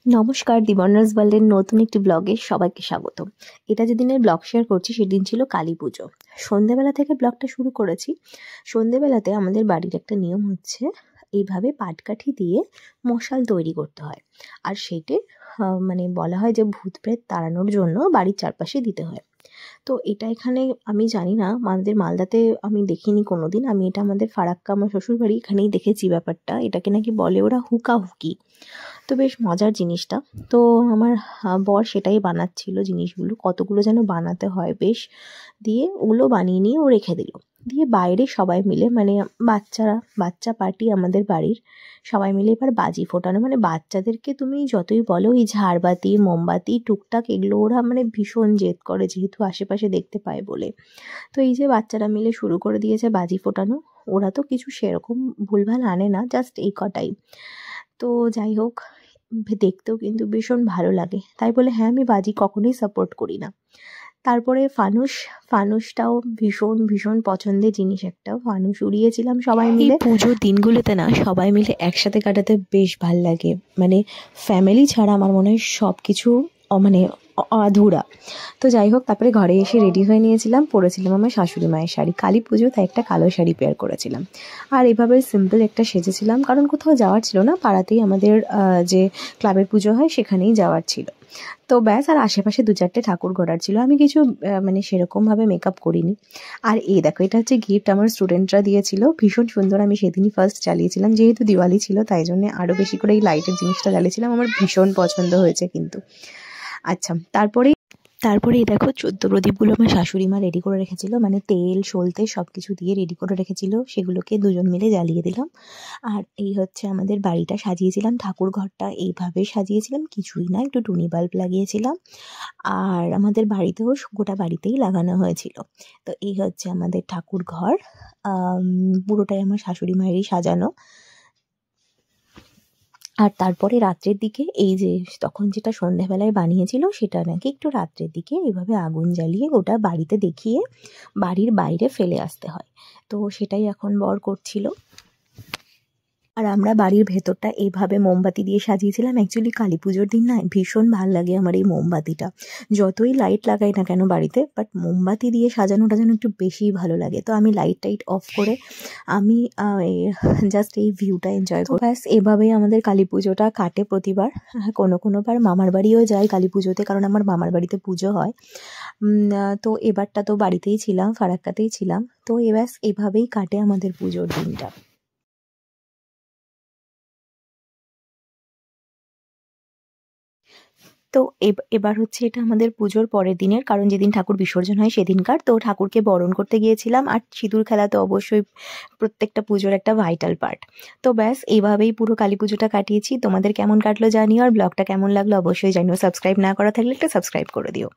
নমস্কার, দিবনার্স ওয়ার্ল্ডের নতুন একটি ব্লগে সবাইকে স্বাগত। এটা যেদিনের ব্লগ শেয়ার করছি সেদিন ছিল কালী পুজো। সন্ধেবেলা থেকে ব্লগটা শুরু করেছি। সন্ধেবেলাতে আমাদের বাড়ির একটা নিয়ম হচ্ছে এইভাবে পাটকাঠি দিয়ে মশাল তৈরি করতে হয়, আর সেইটে মানে বলা হয় যে ভূত প্রেত তাড়ানোর জন্য বাড়ির চারপাশে দিতে হয়। তো এটা এখানে আমি জানি না, আমাদের মালদাতে আমি দেখিনি কোনোদিন। আমি এটা আমাদের ফারাক্কা, আমার শ্বশুরবাড়ি, এখানেই দেখেছি ব্যাপারটা। এটাকে নাকি বলে ওরা হুকাহুকি। তো বেশ মজার জিনিসটা। তো আমার বর সেটাই বানাচ্ছিল জিনিসগুলো, কতগুলো যেন বানাতে হয় বেশ। দিয়ে ওগুলো বানিয়ে নিয়ে ও রেখে দিল। দিয়ে বাইরে সবাই মিলে, মানে বাচ্চা পার্টি আমাদের বাড়ির, সবাই মিলে এবার বাজি ফোটানো। মানে বাচ্চাদেরকে তুমি যতই বলো, এই ঝাড়বাতি মোমবাতি টুকটাক এগুলো ওরা মানে ভীষণ জেদ করে, যেহেতু আশেপাশে দেখতে পায় বলে। তো এই যে বাচ্চারা মিলে শুরু করে দিয়েছে বাজি ফোটানো। ওরা তো কিছু সেরকম ভুলভাল আনে না, জাস্ট এই কটাই। তো যাই হোক, দেখতেও কিন্তু ভীষণ ভালো লাগে। তাই বলে হ্যাঁ, আমি বাজি কখনোই সাপোর্ট করি না। তারপরে ফানুসটাও ভীষণ ভীষণ পছন্দের জিনিস একটা। ফানুস উড়িয়েছিলাম সবাই মিলে। পুজোর দিনগুলোতে না সবাই মিলে একসাথে কাটাতে বেশ ভাল লাগে। মানে ফ্যামিলি ছাড়া আমার মনে হয় সব কিছু মানে আধুরা। তো যাই হোক, তারপরে ঘরে এসে রেডি হয়ে নিয়েছিলাম, পরেছিলাম আমার শাশুড়ি মায়ের শাড়ি। কালী পুজো, তাই একটা কালো শাড়ি পেয়ার করেছিলাম। আর এভাবে সিম্পল একটা সেজেছিলাম, কারণ কোথাও যাওয়ার ছিল না, পাড়াতেই আমাদের যে ক্লাবের পুজো হয় সেখানেই যাওয়ার ছিল। তো ব্যাস, আর আশেপাশে 2-4টে ঠাকুর ঘোরার ছিল। আমি কিছু মানে সেরকমভাবে মেকআপ করিনি। আর এই দেখো, এটা হচ্ছে গিফট আমার স্টুডেন্টরা দিয়েছিল, ভীষণ সুন্দর। আমি সেদিনই ফার্স্ট জ্বালিয়েছিলাম, যেহেতু দিওয়ালি ছিল তাই জন্য আরও বেশি করে এই লাইটের জিনিসটা জ্বালিয়েছিলাম। আমার ভীষণ পছন্দ হয়েছে কিন্তু। আচ্ছা, তারপরে এই দেখো 14 প্রদীপগুলো আমার শাশুড়ি মা রেডি করে রেখেছিল, মানে তেল সলতে সব কিছু দিয়ে রেডি করে রেখেছিল। সেগুলোকে দুজন মিলে জ্বালিয়ে দিলাম। আর এই হচ্ছে আমাদের বাড়িটা সাজিয়েছিলাম, ঠাকুর ঘরটা এইভাবে সাজিয়েছিলাম, কিছুই না, একটু টুনি বাল্ব লাগিয়েছিলাম। আর আমাদের বাড়িতেও গোটা বাড়িতেই লাগানো হয়েছিল। তো এই হচ্ছে আমাদের ঠাকুর ঘর। পুরোটাই আমার শাশুড়ি মায়েরই সাজানো। আর তারপরে রাত্রের দিকে এই যে তখন যেটা সন্ধ্যাবেলায় বানিয়েছিল সেটা নাকি একটু রাত্রের দিকে এভাবে আগুন জ্বালিয়ে গোটা বাড়িতে দেখিয়ে বাড়ির বাইরে ফেলে আসতে হয়। তো সেটাই এখন বর করছিল। আর আমরা বাড়ির ভেতরটা এইভাবে মোমবাতি দিয়ে সাজিয়েছিলাম। অ্যাকচুয়ালি কালী পুজোর দিন না ভীষণ ভাল লাগে আমার এই মোমবাতিটা। যতই লাইট লাগাই না কেন বাড়িতে, বাট মোমবাতি দিয়ে সাজানোটা যেন একটু বেশিই ভালো লাগে। তো আমি লাইট টাইট অফ করে আমি জাস্ট এই ভিউটা এনজয় করি। ব্যাস, এভাবেই আমাদের কালী পুজোটা কাটে প্রতিবার। কোনোবার মামার বাড়িও যাই কালী পুজোতে, কারণ আমার মামার বাড়িতে পুজো হয়। তো এবারটা তো বাড়িতেই ছিলাম, ফারাক্কাতেই ছিলাম। তো ব্যাস এভাবেই কাটে আমাদের পুজোর দিনটা। তো এবার হচ্ছে এটা আমাদের পুজোর পরের দিনের, কারণ যেদিন ঠাকুর বিসর্জন হয় সেদিনকার। তো ঠাকুরকে বরণ করতে গিয়েছিলাম, আর সিঁদুর খেলা তো অবশ্যই প্রত্যেকটা পুজোর একটা ভাইটাল পার্ট। তো ব্যাস এইভাবেই পুরো কালী পুজোটা কাটিয়েছি। তোমাদের কেমন কাটলো জানিও, আর ব্লগটা কেমন লাগলো অবশ্যই জানিও। সাবস্ক্রাইব না করা থাকলে একটা সাবস্ক্রাইব করে দিও।